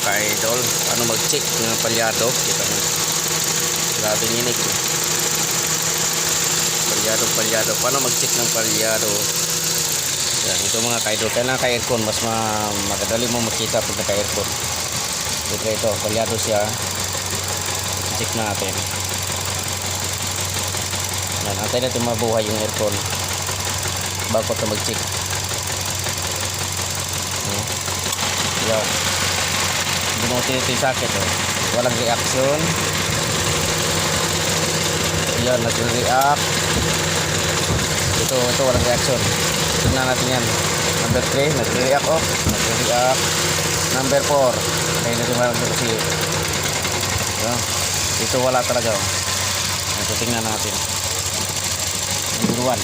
ka-idol. Ano mag-check ng palyado. Kita mo. Grabe ninig. Palyado. Paano mag-check ng palyado? Yan, ito mga ka-idol. Kaya naka-aircon. Mas makadali mo makita pag naka-aircon. Ito, palyado siya. Check natin. Yan, antay natin mabuhay yung aircon bago ito mag-check. Yan. Binuti ito yung socket. Walang reaction. Yan, nag-react. Ito walang reaction. Tignan natin yan. Number 3, nag-react. Nag-react. Number 4. Kaya natin marang kasi. Yan. Ito wala talaga. Ito tingnan natin. Number 1.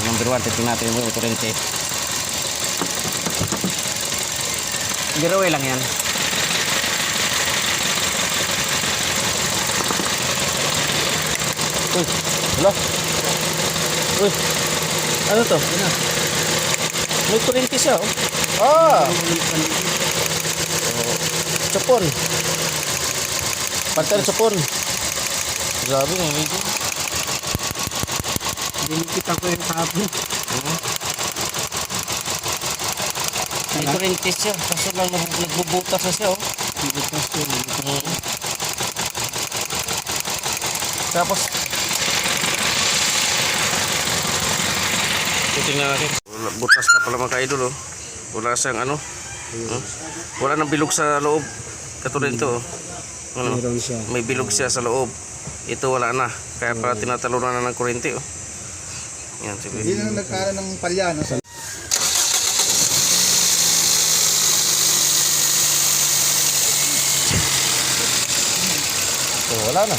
Number 1, titingnan natin yung kurente. Giveaway lang yan. Uy, hello. Uy, ano to? May kurente siya. Chupon. Pantal chupon. Grabe nga medyo. Dinikita ko yung hapon. May kurente siya. Kaso lang nagbubutas na siya. Butas ko. Tapos tingnan natin. Butas na pala mga ka-idol. Wala siyang ano. Wala nang bilog sa loob. Katulad ito. Ano? May bilog siya sa loob. Ito wala na. Kaya pala tinatalunan na ng kuryente. Yan, sige. Hindi na nagkaroon ng palya. No? Wala na.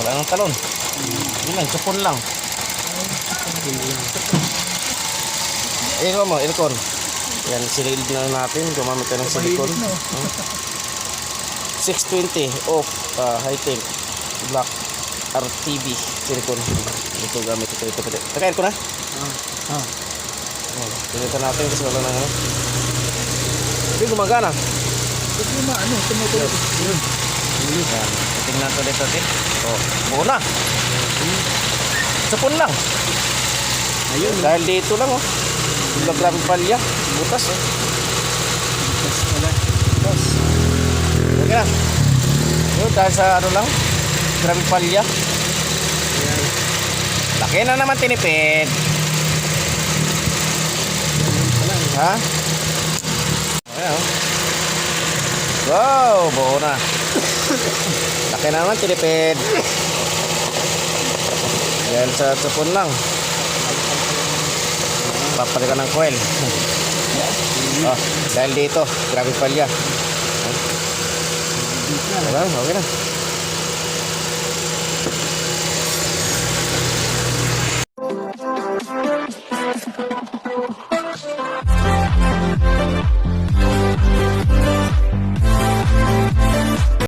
Wala nang talon. Yun lang, supon lang. Ikaw mo, aircon. Yan, sinilid na natin. Gumamit tayo ng silicone. 620 off, high temp, black RTV silicone. Ito gamit ito. Naka-air ko na? Pilitan natin kasi wala na. Hindi gumagana. Tumutuloy. Yan, tingnan natin dito. Buo na. Sapon lang. Ayun. Dahil dito lang grabe palya. Butas Butas pala. Butas. Okay na. Yun, dahil sa ano lang. Grabe palya. Laki na naman tinipid. Ha? Ayan. Wow, buo na. Laki na naman tinipid. Yan sa sapon lang. Papalikan ng coil. Dahil dito, grabe palya. Okay na.